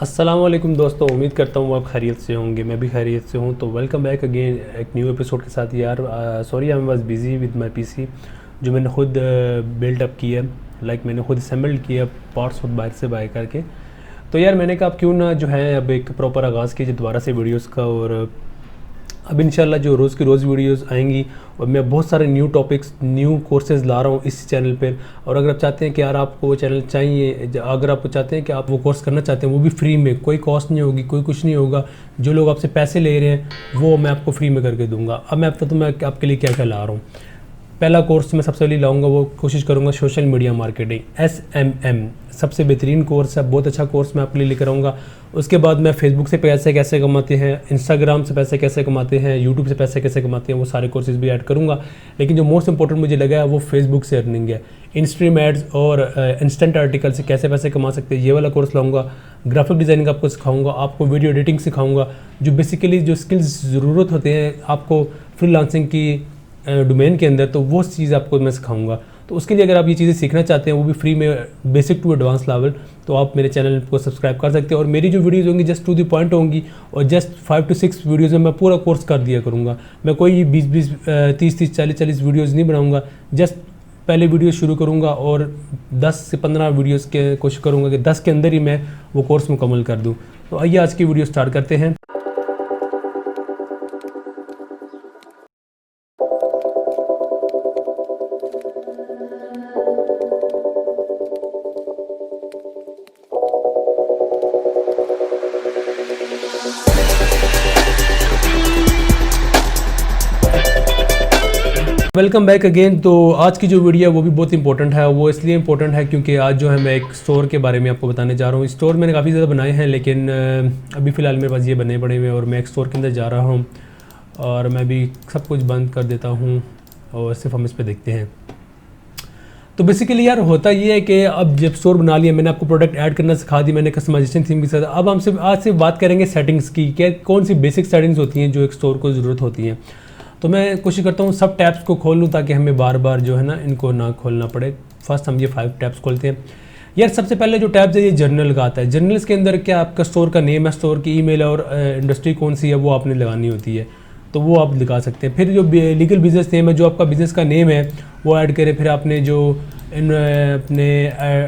अस्सलाम वालेकुम दोस्तों, उम्मीद करता हूँ आप खैरियत से होंगे। मैं भी खैरियत से हूँ। तो वेलकम बैक अगेन एक न्यू एपिसोड के साथ। यार sorry I am was busy with my PC जो मैंने खुद बिल्ड अप किया, मैंने खुद असेंबल्ड किया पार्ट्स खुद बाहर से बाय करके। तो यार मैंने कहा अब क्यों ना जो है अब एक प्रॉपर आगाज़ कीजिए दोबारा से वीडियोस का। और अब इंशाल्लाह जो रोज़ की रोज़ वीडियोस आएंगी और मैं बहुत सारे न्यू टॉपिक्स न्यू कोर्सेज़ ला रहा हूँ इस चैनल पर। और अगर आप चाहते हैं कि यार आपको वो चैनल चाहिए, अगर आप चाहते हैं कि आप वो कोर्स करना चाहते हैं वो भी फ्री में, कोई कॉस्ट नहीं होगी, कोई कुछ नहीं होगा, जो लोग आपसे पैसे ले रहे हैं वो मैं आपको फ्री में करके दूंगा। अब मैं आपके लिए क्या क्या ला रहा हूँ। पहला कोर्स मैं सबसे पहले लाऊंगा, वो कोशिश करूंगा सोशल मीडिया मार्केटिंग SMM, सबसे बेहतरीन कोर्स है, बहुत अच्छा कोर्स मैं आपके लिए लेकर आऊँगा। उसके बाद मैं फेसबुक से पैसे कैसे कमाते हैं, इंस्टाग्राम से पैसे कैसे कमाते हैं, यूट्यूब से पैसे कैसे कमाते हैं, वो सारे कोर्सेज भी ऐड करूँगा। लेकिन जो मोस्ट इंपॉर्टेंट मुझे लगा है वो फेसबुक से अर्निंग है। इंस्ट्रीम एड्स और इंस्टेंट आर्टिकल से कैसे पैसे कमा सकते हैं, ये वाला कोर्स लाऊंगा। ग्राफिक डिज़ाइनिंग आपको सिखाऊंगा, आपको वीडियो एडिटिंग सिखाऊंगा, जो बेसिकली जो स्किल्स ज़रूरत होते हैं आपको फ्रीलांसिंग की डोमेन के अंदर, तो वो चीज़ आपको मैं सिखाऊंगा। तो उसके लिए अगर आप ये चीज़ें सीखना चाहते हैं वो भी फ्री में, बेसिक टू एडवांस लेवल, तो आप मेरे चैनल को सब्सक्राइब कर सकते हैं। और मेरी जो वीडियोज़ होंगी जस्ट टू द पॉइंट होंगी और जस्ट 5 से 6 वीडियोज़ में मैं पूरा कोर्स कर दिया करूँगा। मैं कोई 20 30 40 वीडियोज़ नहीं बनाऊँगा। जस्ट पहले वीडियो शुरू करूँगा और 10 से 15 वीडियोज़ के कोशिश करूँगा कि 10 के अंदर ही मैं वो कोर्स मुकम्मल कर दूँ। तो आइए आज की वीडियो स्टार्ट करते हैं। Welcome back again. तो आज की जो वीडियो है वो भी बहुत इंपॉर्टेंट है। वो इसलिए इंपॉर्टेंट है क्योंकि आज जो है मैं एक स्टोर के बारे में आपको बताने जा रहा हूँ। स्टोर मैंने काफ़ी ज़्यादा बनाए हैं लेकिन अभी फ़िलहाल मेरे पास ये बने पड़े हुए हैं और मैं एक स्टोर के अंदर जा रहा हूँ और मैं भी सब कुछ बंद कर देता हूँ और सिर्फ हम इस पर देखते हैं। तो बेसिकली यार होता ये है कि अब जब स्टोर बना लिया, मैंने आपको प्रोडक्ट ऐड करना सिखा दी, मैंने कस्टमाइजेशन थीम के साथ। अब हम सिर्फ आज से बात करेंगे सेटिंग्स की, क्या कौन सी बेसिक सेटिंग्स होती हैं जो एक स्टोर को ज़रूरत होती हैं। तो मैं कोशिश करता हूँ सब टैब्स को खोल लूँ ताकि हमें बार बार जो है ना इनको ना खोलना पड़े। फर्स्ट हम ये 5 टैब्स खोलते हैं। यार सबसे पहले जो टैब्स है ये जर्नल का आता है। जर्नल्स के अंदर क्या आपका स्टोर का नेम है, स्टोर की ईमेल और इंडस्ट्री कौन सी है वो आपने लगानी होती है, तो वो आप लगा सकते हैं। फिर जो लीगल बिजनेस नेम है, जो आपका बिज़नेस का नेम है वो ऐड करें। फिर आपने जो अपने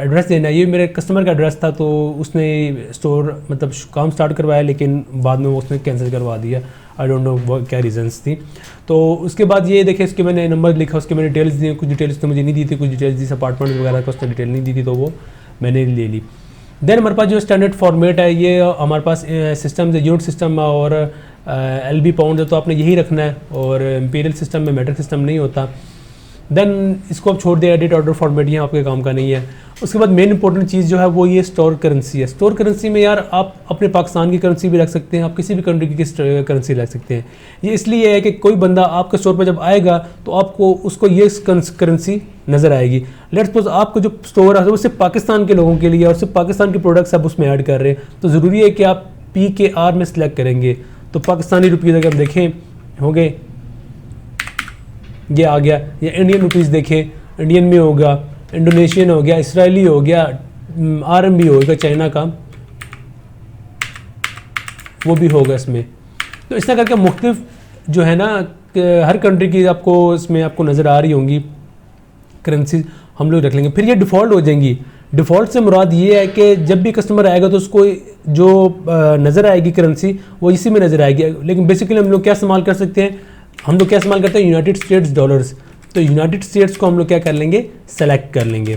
एड्रेस देना है, ये मेरे कस्टमर का एड्रेस था तो उसने स्टोर मतलब काम स्टार्ट करवाया लेकिन बाद में वो उसने कैंसिल करवा दिया। आई डोंट नो वो क्या रीजंस थी। तो उसके बाद ये देखें, इसके मैंने नंबर लिखा, उसके मैंने डिटेल्स दी, कुछ डिटेल्स तो मुझे नहीं दी थी, कुछ डिटेल्स दी अपार्टमेंट वगैरह का उसने डिटेल नहीं दी थी तो वो मैंने ले ली। देन हमारे पास जो स्टैंडर्ड फॉर्मेट है, ये हमारे पास सिस्टम है, यूनिट सिस्टम और LB पाउंड है, तो आपने यही रखना है। और इंपीरियल सिस्टम में मेट्रिक सिस्टम नहीं होता। देन इसको आप छोड़ दें, एडिट ऑर्डर फॉर्मेट ये आपके काम का नहीं है। उसके बाद मेन इंपॉर्टेंट चीज़ जो है वो ये स्टोर करेंसी है। स्टोर करेंसी में यार आप अपने पाकिस्तान की करेंसी भी रख सकते हैं, आप किसी भी कंट्री की करेंसी रख सकते हैं। ये इसलिए है कि कोई बंदा आपके स्टोर पर जब आएगा तो आपको उसको ये करेंसी नज़र आएगी। लेट्स सपोज आपको जो स्टोर है वो सिर्फ पाकिस्तान के लोगों के लिए और सिर्फ पाकिस्तान के प्रोडक्ट्स आप उसमें ऐड कर रहे हैं, तो ज़रूरी है कि आप PKR में सिलेक्ट करेंगे। तो पाकिस्तानी रुपये अगर देखें होंगे, ये आ गया। या इंडियन रुपीज़ देखें, इंडियन में होगा, इंडोनेशियन हो गया, इसराइली हो गया, RMB होगा चाइना का, वो भी होगा इसमें। तो इस तरह करके मुख्तलिफ जो है ना हर कंट्री की आपको इसमें आपको नज़र आ रही होंगी करेंसी, हम लोग रख लेंगे। फिर ये डिफ़ॉल्ट हो जाएंगी। डिफ़ॉल्ट से मुराद ये है कि जब भी कस्टमर आएगा तो उसको जो नज़र आएगी करेंसी वो इसी में नज़र आएगी। लेकिन बेसिकली हम लोग क्या इस्तेमाल कर सकते हैं, हम लोग क्या इस्तेमाल करते हैं, यूनाइटेड स्टेट्स डॉलर्स। तो यूनाइटेड स्टेट्स को हम लोग क्या कर लेंगे, सेलेक्ट कर लेंगे।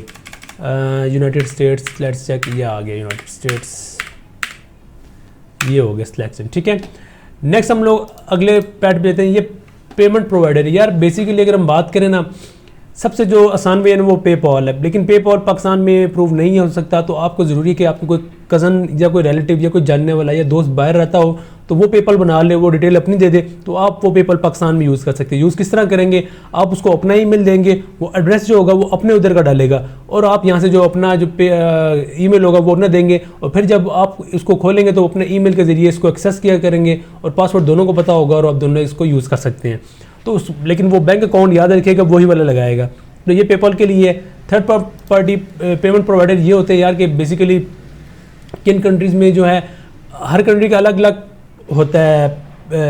यूनाइटेड स्टेट्स, लेट्स चेक, ये आ गया यूनाइटेड स्टेट्स, ये हो गया सिलेक्शन, ठीक है। नेक्स्ट हम लोग अगले पैड पे देते हैं, ये पेमेंट प्रोवाइडर। यार बेसिकली अगर हम बात करें ना, सबसे जो आसान वे है ना वो पेपॉल है, लेकिन पेपॉल पाकिस्तान में अप्रूव नहीं हो सकता। तो आपको ज़रूरी है कि आपको कोई कज़न या कोई रिलेटिव या कोई जानने वाला या दोस्त बाहर रहता हो तो वो पेपल बना ले, वो डिटेल अपनी दे दे, तो आप वो पेपल पाकिस्तान में यूज़ कर सकते हैं। यूज़ किस तरह करेंगे, आप उसको अपना ईमेल देंगे, वो एड्रेस जो होगा वो अपने उधर का डालेगा और आप यहाँ से जो अपना जो ईमेल होगा वो अपना देंगे। और फिर जब आप इसको खोलेंगे तो अपने ईमेल के ज़रिए इसको एक्सेस किया करेंगे और पासवर्ड दोनों को पता होगा और आप दोनों इसको यूज़ कर सकते हैं। तो लेकिन वो बैंक अकाउंट याद रखिएगा वही वाला लगाएगा। तो ये पेपल के लिए थर्ड पार्टी पेमेंट प्रोवाइडर ये होते हैं यार कि बेसिकली किन कंट्रीज़ में जो है, हर कंट्री का अलग अलग होता है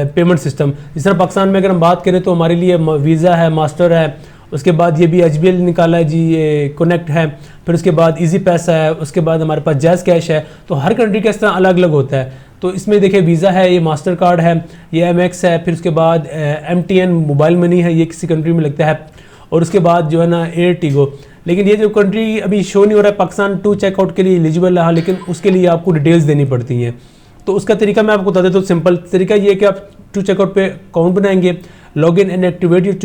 पेमेंट सिस्टम। जिस तरह पाकिस्तान में अगर हम बात करें तो हमारे लिए वीज़ा है, मास्टर है, उसके बाद ये भी HBL निकाला है जी, ये कनेक्ट है, फिर उसके बाद इजी पैसा है, उसके बाद हमारे पास जैज़ कैश है। तो हर कंट्री का इस तरह अलग अलग होता है। तो इसमें देखिए वीज़ा है, ये मास्टर कार्ड है, ये MX है, फिर उसके बाद MTN मोबाइल मनी है, ये किसी कंट्री में लगता है, और उसके बाद जो है ना एयर टिगो। लेकिन ये जो कंट्री अभी शो नहीं हो रहा है, पाकिस्तान टू चेकआउट के लिए एलिजिबल है, लेकिन उसके लिए आपको डिटेल्स देनी पड़ती हैं। तो उसका तरीका मैं आपको बता देता हूँ। सिंपल तरीका ये है कि आप टू चेकआउट पे अकाउंट बनाएंगे, log in and activate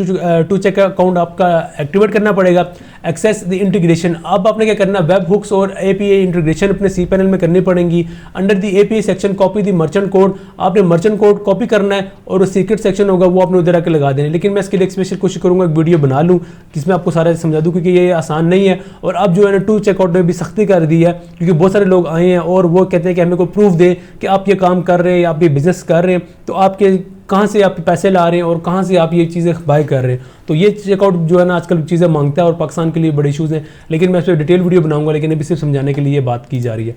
to check account आपका एक्टिवेट करना पड़ेगा। एक्सेस द इंटीग्रेशन, अब आपने क्या करना, वेब हुक्स और API इंटीग्रेशन अपने सी पैनल में करनी पड़ेंगी। Under the API section copy the merchant code, आपने मर्चेंट कोड कॉपी करना है और सीक्रेट सेक्शन होगा वो आपने उधर आकर लगा देना है। लेकिन मैं इसके लिए स्पेशल कोशिश करूँगा एक वीडियो बना लूँ जिसमें आपको सारा समझा दूँ, क्योंकि ये आसान नहीं है। और अब जो है ना टू चेकआउट में भी सख्ती कर दी है, क्योंकि बहुत सारे लोग आए हैं और वो कहते हैं कि हमें कोई प्रूफ दे कि आप ये काम कर रहे हैं, आप ये बिजनेस कर रहे हैं, तो आपके कहाँ से आप पैसे ला रहे हैं और कहाँ से आप ये चीज़ें बाय कर रहे हैं। तो ये चेकआउट जो है ना आजकल चीज़ें मांगता है और पाकिस्तान के लिए बड़े इशूज़ हैं। लेकिन मैं इस पर डिटेल वीडियो बनाऊंगा, लेकिन अभी सिर्फ समझाने के लिए ये बात की जा रही है।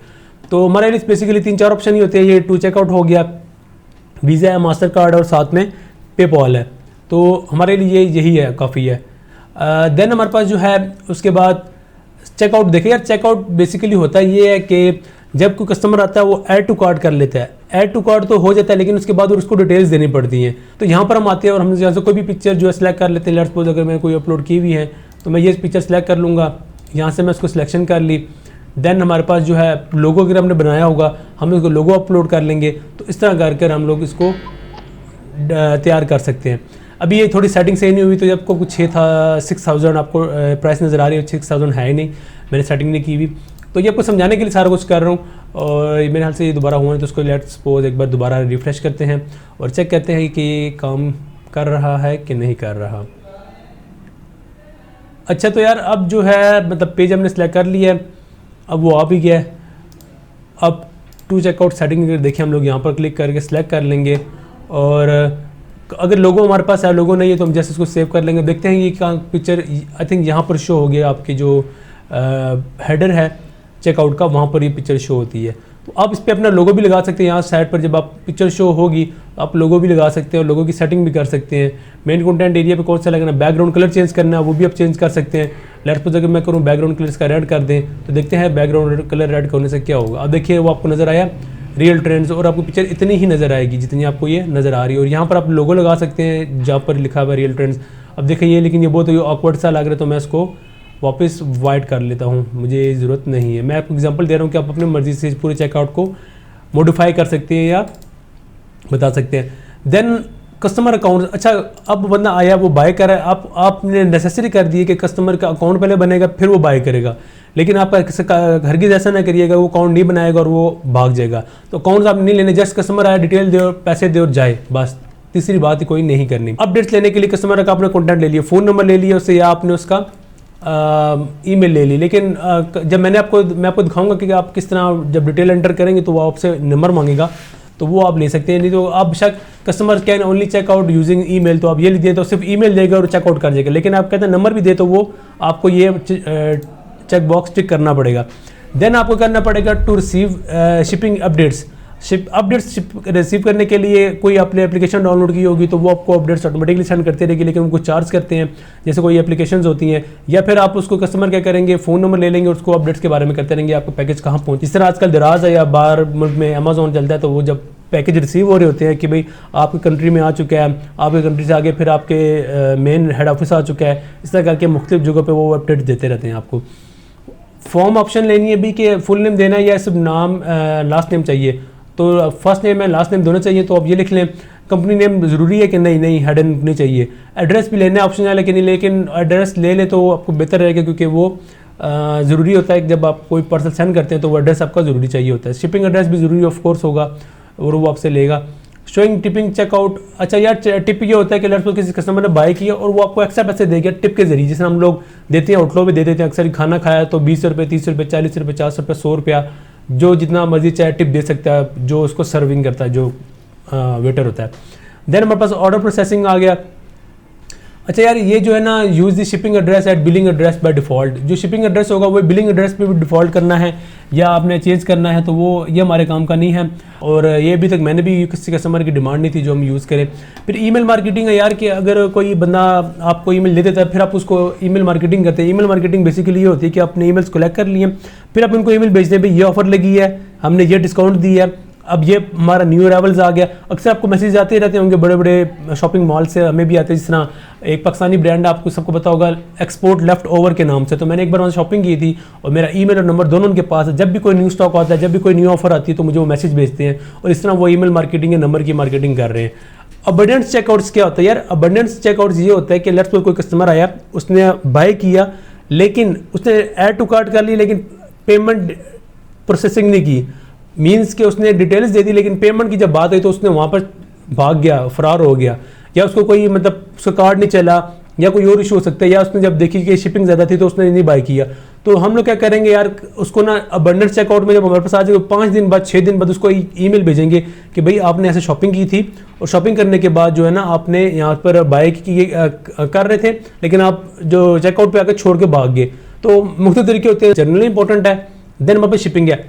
तो हमारे लिए बेसिकली 3-4 ऑप्शन ही होते हैं। ये टू चेकआउट हो गया, वीज़ा है, मास्टर कार्ड और साथ में पेपॉल है। तो हमारे लिए यही है, काफ़ी है। देन हमारे पास जो है उसके बाद चेकआउट। देखिए यार, चेकआउट बेसिकली होता ये है कि जब कोई कस्टमर आता है वो ऐड टू कार्ट कर लेता है। ऐड टू कार्ट तो हो जाता है, लेकिन उसके बाद और उसको डिटेल्स देनी पड़ती हैं। तो यहाँ पर हम आते हैं और हम यहाँ से कोई भी पिक्चर जो है सिलेक्ट कर लेते हैं। लेट्स सपोज अगर मैंने कोई अपलोड की हुई है तो मैं ये पिक्चर सेलेक्ट कर लूँगा, यहाँ से मैं उसको सिलेक्शन कर ली। देन हमारे पास जो है लोगो अगर हमने बनाया होगा, हम इसको लोगो अपलोड कर लेंगे। तो इस तरह कर हम लोग इसको तैयार कर सकते हैं। अभी ये थोड़ी सेटिंग सही नहीं हुई, तो आपको कुछ 6,000 आपको प्राइस नज़र आ रही है, 6,000 है ही नहीं, मैंने सेटिंग नहीं की हुई। तो ये आपको समझाने के लिए सारा कुछ कर रहा हूँ। और मेरे ख्याल से ये दोबारा हुआ है, तो उसको लेट्स सपोज एक बार दोबारा रिफ़्रेश करते हैं और चेक करते हैं कि ये काम कर रहा है कि नहीं कर रहा। अच्छा, तो यार अब जो है मतलब पेज हमने सेलेक्ट कर लिया है, अब वो आ भी गया है। अब टू चेकआउट सेटिंग देखिए, हम लोग यहाँ पर क्लिक करके सिलेक्ट कर लेंगे। और अगर लोगो हमारे पास है, लोगो नहीं है, तो हम जैसे इसको सेव कर लेंगे। देखते हैं ये पिक्चर आई थिंक यहाँ पर शो हो गया, आपकी जो हेडर है चेकआउट का, वहाँ पर ये पिक्चर शो होती है। तो आप इस पर अपना लोगो भी लगा सकते हैं। यहाँ साइड पर जब आप पिक्चर शो होगी आप लोगो भी लगा सकते हैं और लोगो की सेटिंग भी कर सकते हैं। मेन कंटेंट एरिया पे कौन सा लगना, बैकग्राउंड कलर चेंज करना है वो भी आप चेंज कर सकते हैं। लेट्स सपोज अगर मैं करूँ बैकग्राउंड कलर इसका रेड कर दें, तो देखते हैं बैकग्राउंड कलर रेड करने से क्या होगा। अब देखिए वो आपको नज़र आया रियल ट्रेंड्स, और आपको पिक्चर इतनी ही नज़र आएगी जितनी आपको ये नज़र आ रही है। और यहाँ पर आप लोगो लगा सकते हैं जहाँ पर लिखा हुआ है रियल ट्रेंड्स। अब देखिए ये, लेकिन ये बहुत ऑकवर्ड सा लग रहा है, तो मैं इसको वापस वाइट कर लेता हूँ, मुझे ज़रूरत नहीं है। मैं आपको एग्जांपल दे रहा हूँ कि आप अपनी मर्ज़ी से पूरे चेकआउट को मॉडिफाई कर सकते हैं या बता सकते हैं। Then customer account. अच्छा, अब बंदा आया वो बाय कर रहा है, आपने नेसेसरी कर दी है कि कस्टमर का अकाउंट पहले बनेगा फिर वो बाय करेगा। लेकिन आप हरगिज़ ऐसा ना करिएगा, वो अकाउंट नहीं बनाएगा और वो भाग जाएगा। तो अकाउंट आप नहीं लेने, जस्ट कस्टमर आया डिटेल दे और पैसे दे और जाए, बस। तीसरी बात कोई नहीं करनी। अपडेट्स लेने के लिए कस्टमर का आपने कॉन्टैक्ट ले लिया, फ़ोन नंबर ले लिया उससे, या आपने उसका ईमेल ले ली। लेकिन जब मैं आपको दिखाऊंगा कि आप किस तरह जब डिटेल एंटर करेंगे तो वो आपसे नंबर मांगेगा, तो वो आप ले सकते हैं। नहीं तो आप बेशक customer can only checkout using email, तो आप ये लिख दें तो सिर्फ ईमेल देगा और चेकआउट कर जाएगा। लेकिन आप कहते हैं नंबर भी दे, तो वो आपको ये चेक बॉक्स टिक करना पड़ेगा। देन आपको करना पड़ेगा to receive shipping updates. Updates receive करने के लिए कोई आपने एप्लीकेशन डाउनलोड की होगी तो वो आपको अपडेट्स ऑटोमेटिकली सेंड करते रहेगी, लेकिन उनको चार्ज करते हैं जैसे कोई एप्लीकेशंस होती हैं। या फिर आप उसको कस्टमर क्या करेंगे, फ़ोन नंबर ले लेंगे, उसको अपडेट्स के बारे में करते रहेंगे, आपको पैकेज कहाँ पहुँच। इस तरह आजकल दराज है या बाहर मुल्क में अमेजोन चलता है, तो वो जब पैकेज रिसीव हो रहे होते हैं कि भाई आपकी कंट्री में आ चुका है, आपकी कंट्री से आगे फिर आपके मेन हेड ऑफिस आ चुका है, इस तरह करके मुख्तलिफ जगहों पर वो अपडेट देते रहते हैं आपको। फॉर्म ऑप्शन लेनी है भी कि फुल नेम देना है या सिर्फ नाम लास्ट नेम चाहिए। तो फर्स्ट नेम है लास्ट नेम दोनों चाहिए, तो आप ये लिख लें। कंपनी नेम ज़रूरी है कि नहीं हेडन नहीं चाहिए। एड्रेस भी लेना ऑप्शन है, लेकिन एड्रेस ले ले तो आपको बेहतर रहेगा, क्योंकि वो ज़रूरी होता है कि जब आप कोई पार्सल सेंड करते हैं तो वो एड्रेस आपका ज़रूरी चाहिए होता है। शिपिंग एड्रेस भी ज़रूरी ऑफ कोर्स होगा और वो आपसे लेगा। Showing tipping checkout. अच्छा यार, टिप ये होता है कि लेट्स सपोज किसी कस्टमर ने बाय किया और वो आपको एक्स्ट्रा पैसे देगा टिप के जरिए, जैसे हम लोग देते हैं होटलों में दे देते हैं अक्सर। खाना खाया तो 20 रुपये, 30 रुपये, 40 रुपये, 50 रुपये, 100 रुपया, जो जितना मर्जी चाहे टिप दे सकता है जो उसको सर्विंग करता है, जो वेटर होता है। देन हमारे पास ऑर्डर प्रोसेसिंग आ गया। अच्छा यार, ये जो है ना use the shipping address at billing address by default. जो शिपिंग एड्रेस होगा वो बिलिंग एड्रेस पे भी डिफ़ॉल्ट करना है। या आपने चेंज करना है, तो वो ये हमारे काम का नहीं है। और ये अभी तक मैंने भी किसी कस्टमर की डिमांड नहीं थी जो हम यूज़ करें। फिर ईमेल मार्केटिंग है यार कि अगर कोई बंदा आपको ईमेल दे देता है, फिर आप उसको ईमेल मार्केटिंग करते हैं। ईमेल मार्केटिंग बेसिकली ये होती है कि आपने ईमेल्स कलेक्ट कर लिए, फिर आप उनको ईमेल भेजते हैं, भाई ये ऑफर लगी है, हमने ये डिस्काउंट दी है, अब ये हमारा न्यू अराइवल्स आ गया। अक्सर आपको मैसेज आते रहते होंगे बड़े बड़े शॉपिंग मॉल से, हमें भी आते हैं। जिस तरह एक पाकिस्तानी ब्रांड आपको सबको पता होगा एक्सपोर्ट लेफ्ट ओवर के नाम से, तो मैंने एक बार वहाँ शॉपिंग की थी और मेरा ईमेल और नंबर दोनों उनके पास है। जब भी कोई न्यू स्टॉक आता है, जब भी कोई न्यू ऑफर आती है, तो मुझे वो मैसेज भेजते हैं और इस तरह वो ईमेल मार्केटिंग या नंबर की मार्केटिंग कर रहे हैं। अबंडेंस चेकआउट्स क्या होता है यार? अबंडेंस चेकआउट्स ये होता है कि लेट्स सपोज कोई कस्टमर आया, उसने बाय किया, लेकिन उसने ऐड टू कार्ट कर ली, लेकिन पेमेंट प्रोसेसिंग नहीं की। मीन्स कि उसने डिटेल्स दे दी, लेकिन पेमेंट की जब बात आई तो उसने वहाँ पर भाग गया, फरार हो गया, या उसको कोई मतलब उसका कार्ड नहीं चला, या कोई और इशू हो सकता है, या उसने जब देखी कि शिपिंग ज़्यादा थी तो उसने नहीं बाय किया। तो हम लोग क्या करेंगे यार, उसको ना अबंडेंस चेकआउट में जब हमारे पास आ जाएगा 5 दिन बाद 6 दिन बाद उसको ईमेल भेजेंगे कि भाई आपने ऐसे शॉपिंग की थी और शॉपिंग करने के बाद जो है ना आपने यहाँ पर बाय कर रहे थे, लेकिन आप जो चेकआउट पे आकर छोड़ के भाग गए। तो मुख्तलिफ तरीके होते हैं, जनरली इंपॉर्टेंट है। देन वहाँ पर शिपिंग है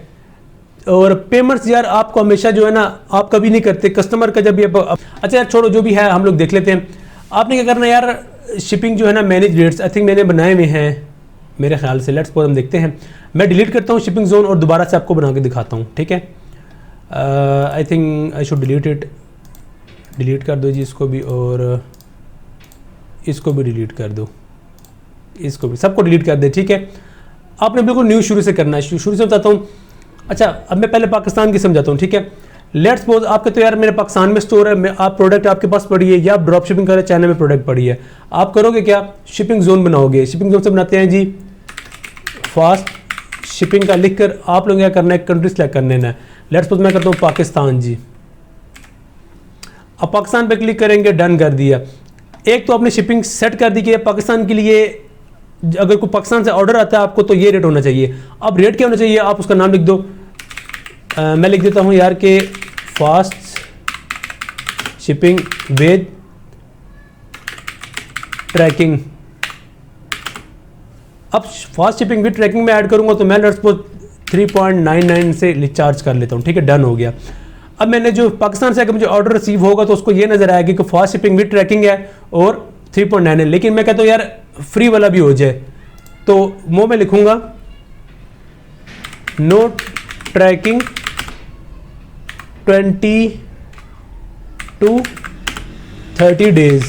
और पेमेंट्स यार आपको हमेशा जो है ना आप कभी नहीं करते कस्टमर का जब ये अच्छा यार छोड़ो, जो भी है हम लोग देख लेते हैं। आपने क्या करना है यार, शिपिंग जो है ना मैनेज रेट्स आई थिंक मैंने बनाए हुए हैं मेरे ख्याल से। लेट्स सपोज हम देखते हैं, मैं डिलीट करता हूँ शिपिंग जोन और दोबारा से आपको बना के दिखाता हूँ, ठीक है। I think I should delete it, delete कर दो जी इसको भी, और इसको भी डिलीट कर दो, इसको भी, सबको डिलीट कर दे, ठीक है। आपने बिल्कुल न्यू शुरू से करना है, शुरू से बताता हूँ। अच्छा अब मैं पहले पाकिस्तान की समझाता हूँ, ठीक है। लेट्स सपोज आपके तो यार मेरे पाकिस्तान में स्टोर है, आप प्रोडक्ट आपके पास पड़ी है, या आप ड्रॉप शिपिंग कर रहे हैं, चाइना में प्रोडक्ट पड़ी है, आप करोगे क्या, शिपिंग जोन बनाओगे। शिपिंग जोन से बनाते हैं जी फास्ट शिपिंग का लिख कर आप लोग क्या करना है, कंट्री सेलेक्ट कर लेना है। लेट्स सपोज मैं करता हूँ पाकिस्तान जी, अब पाकिस्तान पे क्लिक करेंगे, डन कर दिया। एक तो आपने शिपिंग सेट कर दी कि पाकिस्तान के लिए अगर कोई पाकिस्तान से ऑर्डर आता है आपको तो ये रेट होना चाहिए। अब रेट क्या होना चाहिए, आप उसका नाम लिख दो। मैं लिख देता हूँ यार के फास्ट शिपिंग विद ट्रैकिंग। अब फास्ट शिपिंग विद ट्रैकिंग में ऐड करूंगा तो मैं लेट्स सपोज 3.99 से चार्ज कर लेता हूँ, ठीक है, डन हो गया। अब मैंने जो पाकिस्तान से अगर मुझे ऑर्डर रिसीव होगा तो उसको ये नजर आएगा कि फास्ट शिपिंग विद ट्रैकिंग है और 3.9 है, लेकिन मैं कहता हूँ यार फ्री वाला भी हो जाए, तो वो मैं लिखूंगा no tracking 20 to 30 days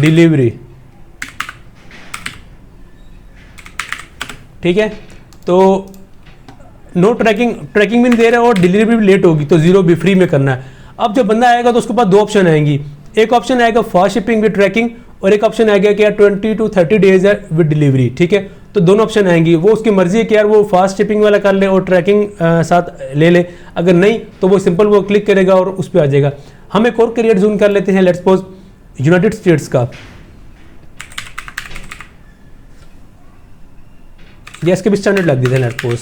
delivery, ठीक है। तो नो ट्रैकिंग भी नहीं दे रहा और डिलीवरी भी लेट होगी तो 0 भी फ्री में करना है। अब जब बंदा आएगा तो उसके पास 2 ऑप्शन आएंगी, एक ऑप्शन आएगा फास्ट शिपिंग विद ट्रैकिंग और एक ऑप्शन आएगा कि यार 20 to 30 डेज है विद डिलीवरी, ठीक है। तो दोनों ऑप्शन आएंगी, वो उसकी मर्जी है कि यार वो फास्ट शिपिंग वाला कर ले और ट्रैकिंग साथ ले ले, अगर नहीं तो वो सिंपल वो क्लिक करेगा और उस पर आ जाएगा। हम एक और करियर जूम कर लेते हैं, लेट्स सपोज यूनाइटेड स्टेट्स का, या इसके भी स्टैंडर्ड लग देते हैं। लेट्स सपोज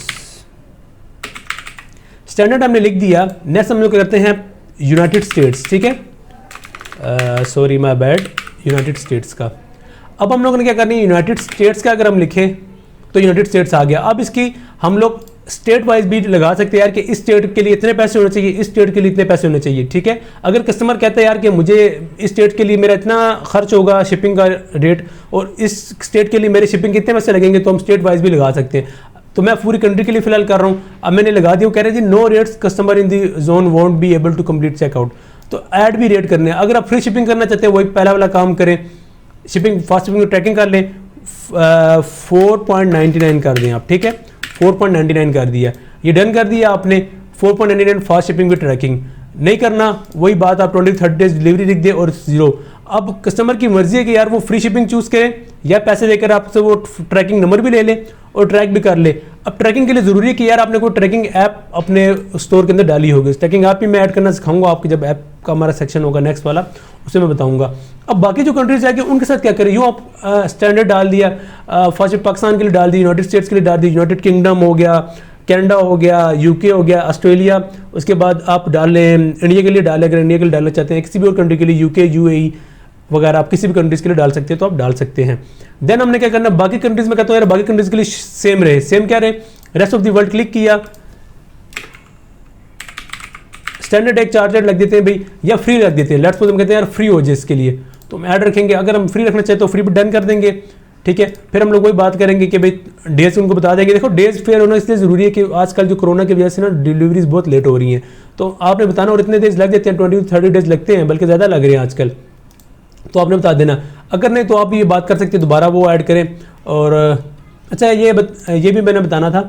स्टैंडर्ड हमने लिख दिया। नेक्स्ट हम लोग करते हैं यूनाइटेड स्टेट्स, ठीक है, sorry my bad, United states का। अब हम लोगों ने क्या करनी है, यूनाइटेड स्टेट्स का अगर हम लिखें तो यूनाइटेड स्टेट्स आ गया। अब इसकी हम लोग स्टेट वाइज भी लगा सकते हैं यार कि इस स्टेट के लिए इतने पैसे होने चाहिए, इस स्टेट के लिए इतने पैसे होने चाहिए, ठीक है। अगर कस्टमर कहता है यार कि मुझे इस स्टेट के लिए मेरा इतना खर्च होगा शिपिंग का रेट और इस स्टेट के लिए मेरे शिपिंग के इतने पैसे लगेंगे, तो हम स्टेट वाइज भी लगा सकते हैं। तो मैं पूरी कंट्री के लिए फिलहाल कर रहा हूँ। अब मैंने लगा दिया, कह रहे जी no rates customer in the zone won't be able to complete checkout, तो ऐड भी रेट करने हैं। अगर आप फ्री शिपिंग करना चाहते हैं वही पहला वाला काम करें, शिपिंग फास्ट शिपिंग ट्रैकिंग कर लें, 4.99 कर दें आप, ठीक है, 4.99 कर दिया, ये डन कर दिया आपने। 4.99 फास्ट शिपिंग विद ट्रैकिंग नहीं करना, वही बात आप 20-30 डेज डिलीवरी लिख दे और 0। अब कस्टमर की मर्जी है कि यार वो फ्री शिपिंग चूज करे या पैसे देकर आपसे वो ट्रैकिंग नंबर भी ले ले और ट्रैक भी कर ले। अब ट्रैकिंग के लिए जरूरी है कि यार आपने कोई ट्रैकिंग ऐप अपने स्टोर के अंदर डाली होगी। ट्रैकिंग ऐप भी मैं ऐड करना सिखाऊंगा आपकी, जब ऐप का हमारा सेक्शन होगा नेक्स्ट वाला उसे मैं बताऊंगा। अब बाकी जो कंट्रीज आएंगे उनके साथ क्या करें, यूँ आप स्टैंडर्ड डाल दिया, फर्स्ट पाकिस्तान के लिए डाल दी, यूनाइटेड स्टेट्स के लिए डाल दी, यूनाइटेड किंगडम हो गया, कनाडा हो गया, यूके हो गया, ऑस्ट्रेलिया, उसके बाद आप डाल लें इंडिया के लिए डालें, अगर इंडिया के लिए डालना चाहते हैं, किसी भी और कंट्री के लिए यूके यूएई वगैरह आप किसी भी कंट्रीज के लिए डाल सकते हैं तो आप डाल सकते हैं। देन हमने क्या करना, बाकी कंट्रीज में कहता हूँ यार बाकी कंट्रीज के लिए सेम रहे, सेम क्या रहे, rest of the world click किया, स्टैंडर्ड एक चार्जर लग देते हैं भाई, या फ्री रख देते हैं। लेट्स सपोज हम कहते हैं यार फ्री हो जाए इसके लिए, तो हम ऐड रखेंगे। अगर हम फ्री रखना चाहें तो फ्री भी डन कर देंगे, ठीक है। फिर हम लोग वही बात करेंगे कि भाई डेज उनको बता देंगे। देखो डेज फेयर होना इसलिए ज़रूरी है कि आजकल जो कोरोना की वजह से ना डिलीवरीज बहुत लेट हो रही हैं, तो आपने बताना और इतने डेज लग जाते हैं, 20 to 30 डेज लगते हैं, बल्कि ज़्यादा लग रहे हैं आजकल, तो आपने बता देना। अगर नहीं तो आप ये बात कर सकते हैं दोबारा वो ऐड करें। और अच्छा ये भी मैंने बताना था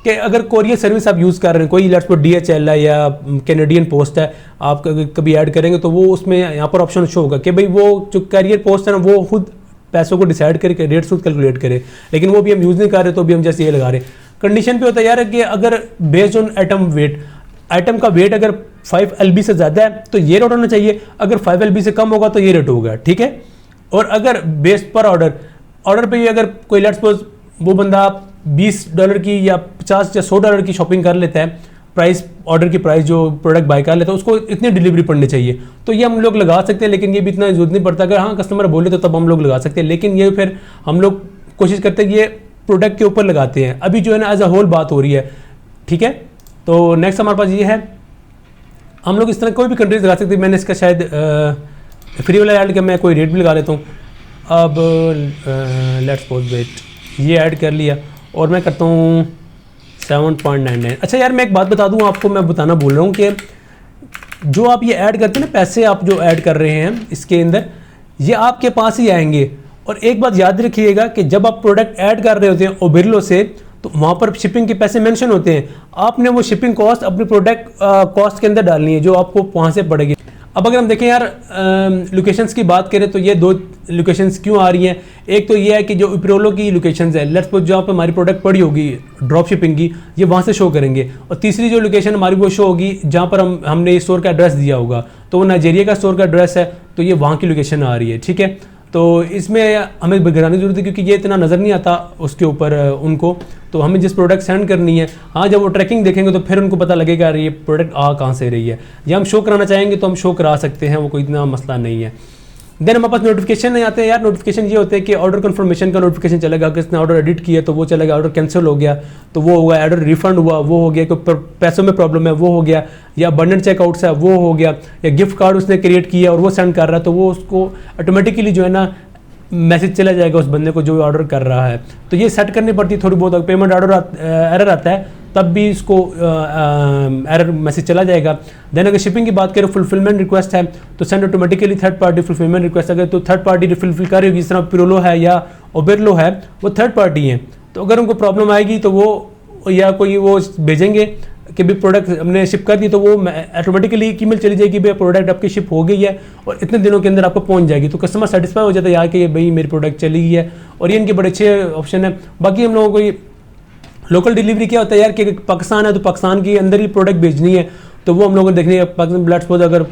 कि अगर कोरियर सर्विस आप यूज़ कर रहे हैं, कोई लेट्स सपोज DHL है या कैनेडियन पोस्ट है, आप कभी ऐड करेंगे तो वो उसमें यहाँ पर ऑप्शन शो होगा कि भाई वो जो कैरियर पोस्ट है ना वो खुद पैसों को डिसाइड करके रेट खुद कैलकुलेट करे, लेकिन वो भी हम यूज़ नहीं कर रहे, तो भी हम जैसे ये लगा रहे हैं। कंडीशन पे होता है यार कि अगर based on item weight, item का वेट अगर 5 LB से ज़्यादा है तो ये रेट होना चाहिए, अगर 5 LB से कम होगा तो ये रेट होगा, ठीक है। और अगर बेस्ड पर ऑर्डर पे अगर कोई लेट्स सपोज वो बंदा $20 की या $50 या $100 की शॉपिंग कर लेता है, प्राइस ऑर्डर की प्राइस जो प्रोडक्ट बाय कर लेता है उसको इतनी डिलीवरी पड़नी चाहिए, तो ये हम लोग लगा सकते हैं। लेकिन ये भी इतना जरूरत नहीं पड़ता, अगर हाँ कस्टमर बोले तो तब हम लोग लगा सकते हैं, लेकिन ये फिर हम लोग कोशिश करते हैं कि ये प्रोडक्ट के ऊपर लगाते हैं। अभी जो है ना एज अ होल बात हो रही है, ठीक है। तो नेक्स्ट हमारे पास ये है, हम लोग इस तरह कोई भी कंट्रीज लगा सकते हैं। मैंने इसका शायद फ्री वाला ऐड का मैं कोई रेट भी लगा लेता हूँ। अब लेट्स सपोज वेट, ये ऐड कर लिया और मैं करता हूँ 7.99। अच्छा यार मैं एक बात बता दूँ आपको, मैं बताना भूल रहा हूँ कि जो आप ये ऐड करते हैं ना, पैसे आप जो ऐड कर रहे हैं इसके अंदर, ये आपके पास ही आएंगे। और एक बात याद रखिएगा कि जब आप प्रोडक्ट ऐड कर रहे होते हैं ओबिरलो से, तो वहाँ पर शिपिंग के पैसे मेंशन होते हैं, आपने वो शिपिंग कॉस्ट अपनी प्रोडक्ट कॉस्ट के अंदर डालनी है जो आपको वहाँ से पड़ेगी। अब अगर हम देखें यार लोकेशंस की बात करें तो ये 2 लोकेशंस क्यों आ रही हैं। एक तो ये है कि जो ओबिरलो की लोकेशंस है, लेट्स सपोज जहाँ पर हमारी प्रोडक्ट पड़ी होगी ड्रॉप शिपिंग की, ये वहाँ से शो करेंगे। और तीसरी जो लोकेशन हमारी वो शो होगी जहाँ पर हमने स्टोर का एड्रेस दिया होगा, तो वो नाइजीरिया का स्टोर का एड्रेस है, तो ये वहाँ की लोकेशन आ रही है, ठीक है। तो इसमें हमें गिराने की जरूरत है क्योंकि ये इतना नज़र नहीं आता उसके ऊपर उनको, तो हमें जिस प्रोडक्ट सेंड करनी है, हाँ जब वो ट्रैकिंग देखेंगे तो फिर उनको पता लगेगा ये प्रोडक्ट आ कहाँ से रही है। या हम शो कराना चाहेंगे तो हम शो करा सकते हैं, वो कोई इतना मसला नहीं है। देन हमारे पास नोटिफिकेशन नहीं आते हैं यार। नोटिफिकेशन ये होते हैं कि ऑर्डर कंफर्मेशन का नोटिफिकेशन चलेगा, किसने ऑर्डर एडिट किया तो वो चलेगा, ऑर्डर कैंसिल हो गया तो वो होगा, ऑर्डर रिफंड हुआ वो हो गया, कोई पैसों में प्रॉब्लम है वो हो गया, या अबंडेंट चेकआउट्स है वो हो गया, या गिफ्ट कार्ड उसने क्रिएट किया और वो सेंड कर रहा है तो वो उसको ऑटोमेटिकली जो है ना मैसेज चला जाएगा उस बंदे को जो ऑर्डर कर रहा है। तो ये सेट करनी पड़ती है थोड़ी बहुत। पेमेंट ऑर्डर एरर आता है तब भी इसको एरर मैसेज चला जाएगा। देन अगर शिपिंग की बात करें, फुलफिलमेंट रिक्वेस्ट है तो send automatically third party fulfilment request. अगर तो थर्ड पार्टी फुलफिल कर रही होगी, जिस तरह पिरोलो है या ओबेरलो है, वो थर्ड पार्टी हैं, तो अगर उनको प्रॉब्लम आएगी तो वो या कोई वो भेजेंगे कि भी प्रोडक्ट हमने शिप कर दी, तो वो ऑटोमेटिकली एक ईमेल चली जाएगी भाई प्रोडक्ट आपकी शिप हो गई है और इतने दिनों के अंदर आपको पहुंच जाएगी। तो कस्टमर सेटिस्फाई हो जाता है यार कि भाई मेरी प्रोडक्ट चली गई है, और ये इनके बड़े अच्छे ऑप्शन है। बाकी हम लोगों को ये लोकल डिलीवरी क्या होता है यार कि पाकिस्तान है तो पाकिस्तान के अंदर ही प्रोडक्ट भेजनी है, तो वो हम लोगों को देखनी है। पाकिस्तान ब्लड सपोज अगर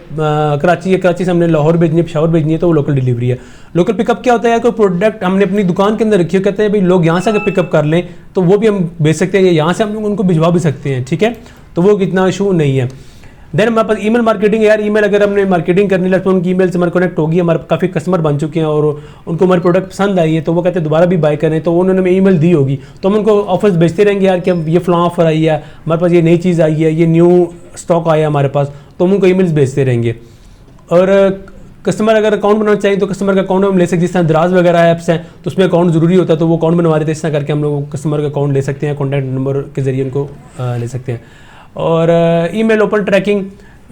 कराची है, कराची से हमने लाहौर भेजनी है, पेशावर भेजनी है, तो वो लोकल डिलीवरी है। लोकल पिकअप क्या होता है यार, कोई प्रोडक्ट हमने अपनी दुकान के अंदर रखी है, कहते हैं भाई लोग यहाँ से अगर पिकअप कर लें तो वो भी हम भेज सकते हैं, यहाँ से हम लोग उनको भिजवा भी सकते हैं, ठीक है। तो वो कितना इशू नहीं है। देन हमारे पास ईमेल मार्केटिंग है यार। ईमेल अगर हमने मार्केटिंग करनी है तो उनकी ईमेल से हमारे कनेक्ट होगी, हमारे काफ़ी कस्टमर बन चुके हैं और उनको हमारी प्रोडक्ट पसंद आई है, तो वो कहते हैं दोबारा भी बाय करें, तो उन्होंने हमें ईमेल दी होगी, तो हम उनको ऑफर्स भेजते रहेंगे यार कि हम ये फ्लॉ ऑफर आई है, हमारे पास ये नई चीज़ आई है, ये न्यू स्टॉक आया हमारे पास, तो हम उनको ईमेल्स भेजते रहेंगे। और कस्टमर अगर अकाउंट बनाना चाहिए तो कस्टमर का अकाउंट हम ले सकते हैं। जिस तरह दराज वगैरह ऐप्स हैं तो उसमें अकाउंट जरूरी होता है, तो वो अकाउंट बनवा रहे थे, इस तरह करके हम लोग कस्टमर का अकाउंट ले सकते हैं, कॉन्टैक्ट नंबर के जरिए उनको ले सकते हैं। और email open tracking,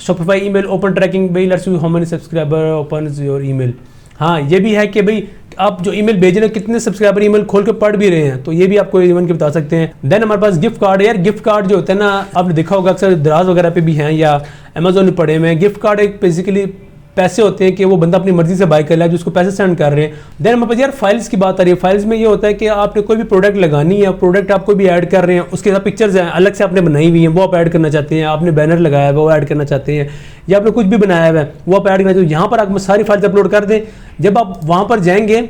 Shopify email open tracking, भाई let's see how many subscriber opens your email. हाँ ये भी है कि भाई आप जो ईमेल भेज रहे हैं कितने सब्सक्राइबर ईमेल खोल के पढ़ भी रहे हैं, तो ये भी आपको इवन के बता सकते हैं। देन हमारे पास गिफ्ट कार्ड है यार। गिफ्ट कार्ड जो होता है ना, आपने देखा होगा अक्सर दराज वगैरह पे भी हैं या अमेजोन में पड़े हुए हैं। गिफ्ट कार्ड एक बेसिकली पैसे होते हैं कि वो बंदा अपनी मर्जी से बाय कर रहा है, जो उसको पैसे सेंड कर रहे हैं। देन हमारे पास यार फाइल्स की बात आ रही है। फाइल्स में ये होता है कि आपने कोई भी प्रोडक्ट लगानी है, प्रोडक्ट आप कोई भी ऐड कर रहे हैं, उसके साथ पिक्चर्स हैं अलग से आपने बनाई हुई हैं, वो आप ऐड करना चाहते हैं, आपने बैनर लगाया है वो ऐड करना चाहते हैं, या आपने कुछ भी बनाया हुआ है वो आप ऐड करना चाहते हैं, यहाँ पर आप सारी फाइल्स अपलोड कर दें। जब आप वहाँ पर जाएंगे,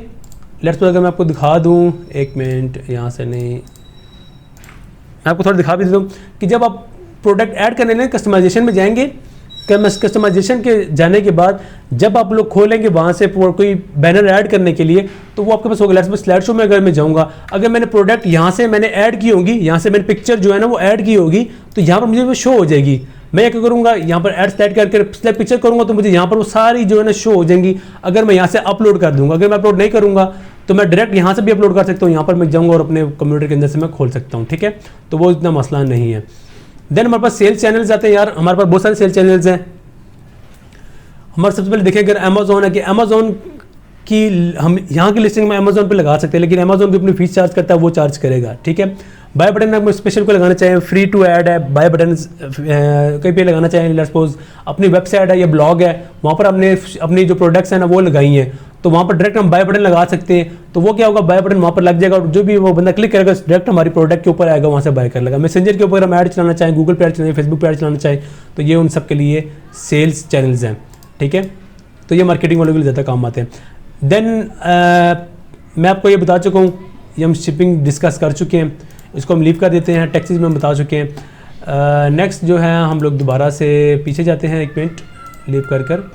लेट्स अगर मैं आपको दिखा दूँ, एक मिनट, यहाँ से नहीं, मैं आपको थोड़ा दिखा भी देता हूँ कि जब आप प्रोडक्ट ऐड करने लगे कस्टमाइजेशन में जाएंगे, कस्टमाइजेशन के जाने के बाद जब आप लोग खोलेंगे वहाँ से कोई बैनर ऐड करने के लिए तो वो आपके पास होगा। लेट्स स्लाइड शो में अगर मैं जाऊँगा, अगर मैंने प्रोडक्ट यहाँ से मैंने ऐड की होगी, यहाँ से मैंने पिक्चर जो है ना वो ऐड की होगी, तो यहाँ पर मुझे वो शो हो जाएगी। मैं क्या करूँगा, यहाँ पर ऐड सेलेक्ट करके सिलेक्ट पिक्चर करूँगा तो मुझे यहाँ पर वो सारी जो है ना शो हो जाएंगी। अगर मैं यहाँ से अपलोड कर दूँगा, अगर मैं अपलोड नहीं करूँगा तो मैं डायरेक्ट यहाँ से भी अपलोड कर सकता हूँ। यहाँ पर मैं जाऊँगा और अपने कंप्यूटर के अंदर से मैं खोल सकता हूँ, ठीक है। तो वो इतना मसला नहीं है। देन हमारे पास सेल्स चैनल्स आते हैं यार, हमारे पास बहुत सारे सेल्स चैनल्स हैं। हमारे सबसे पहले देखें अगर अमेजोन है कि अमेजोन की हम यहाँ की लिस्टिंग में अमेजोन पे लगा सकते हैं, लेकिन अमेजोन भी अपनी फीस चार्ज करता है, वो चार्ज करेगा, ठीक है। बाय बटन आप स्पेशल को लगाना चाहें, फ्री टू ऐड है, बाय बटन कहीं पे लगाना चाहें, लेट्स सपोज अपनी वेबसाइट है या ब्लॉग है, वहाँ पर हमने अपनी जो प्रोडक्ट्स हैं ना वो लगाई हैं, तो वहाँ पर डायरेक्ट हम बाय बटन लगा सकते हैं। तो वो क्या होगा, बाय बटन वहाँ पर लग जाएगा और जो भी वो बंदा क्लिक करेगा डायरेक्ट हमारी प्रोडक्ट के ऊपर आएगा, वहाँ से बाय कर लेगा। मैसेंजर के ऊपर हम ऐड चलाना चाहें, गूगल पे ऐड चलाना, फेसबुक पे ऐड चलाना चाहें, तो ये उन सब के लिए सेल्स चैनल्स हैं, ठीक है। तो ये मार्केटिंग वालों के लिए ज़्यादा काम आते हैं। देन मैं आपको ये बता चुका हूँ, ये हम शिपिंग डिस्कस कर चुके हैं, इसको हम लीव कर देते हैं। टैक्सेस में हम बता चुके हैं। नेक्स्ट जो है हम लोग दोबारा से पीछे जाते हैं, एक मिनट लीव कर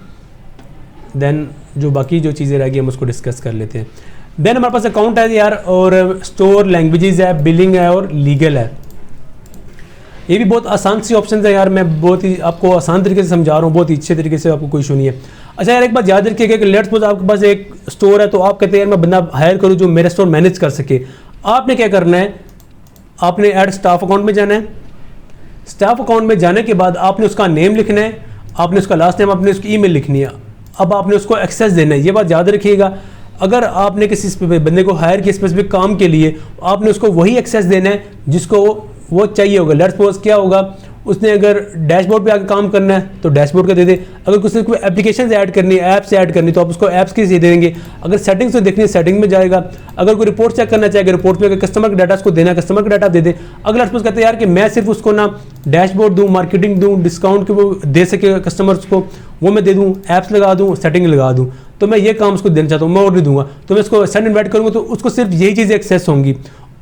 देन जो बाकी जो चीज़ें रहेगी हम उसको डिस्कस कर लेते हैं। देन हमारे पास अकाउंट है यार, और स्टोर, लैंग्वेजेस है, बिलिंग है और लीगल है। ये भी बहुत आसान सी ऑप्शन है यार, मैं बहुत ही आपको आसान तरीके से समझा रहा हूँ, बहुत ही अच्छे तरीके से, आपको कोई इशू नहीं है। अच्छा यार एक बात याद रखिएगा कि लेट्स सपोज आपके पास एक स्टोर है, तो आप कहते हैं यार मैं बंदा हायर करूँ जो मेरा स्टोर मैनेज कर सके। आपने क्या करना है, आपने ऐड स्टाफ अकाउंट में जाना है। स्टाफ अकाउंट में जाने के बाद आपने उसका नेम लिखना है, आपने उसका लास्ट नेम, आपने उसकी ईमेल लिखनी है। अब आपने उसको एक्सेस देना है, ये बात याद रखिएगा। अगर आपने किसी बंदे को हायर किया स्पेसिफिक काम के लिए, आपने उसको वही एक्सेस देना है जिसको वो चाहिए होगा। लेट्स सपोज क्या होगा, उसने अगर डैशबोर्ड पे आके काम करना है तो डैशबोर्ड का दे दे, अगर उसने कोई एप्लीकेशन ऐड करनी है, ऐप्स ऐड करनी, तो आप उसको ऐप्स की दे देंगे। अगर सेटिंग्स तो देखनी है सेटिंग में जाएगा, अगर कोई रिपोर्ट चेक करना चाहेगा रिपोर्ट में, अगर कस्टमर का डाटा उसको देना है कस्टमर का डाटा दे दे। अगर सपोज कहते हैं यार कि मैं सिर्फ उसको ना डैशबोर्ड दूँ, मार्केटिंग दूँ, डिस्काउंट के वो दे सके कस्टमर्स को, वो मैं दे दूँ, ऐप्स लगा दूँ, सेटिंग लगा दूँ, तो मैं ये काम उसको देना चाहता हूँ, मैं और नहीं दूंगा। तो मैं उसको सेंड इन्वाइट करूँगा तो उसको सिर्फ यही चीज़ें एक्सेस होंगी,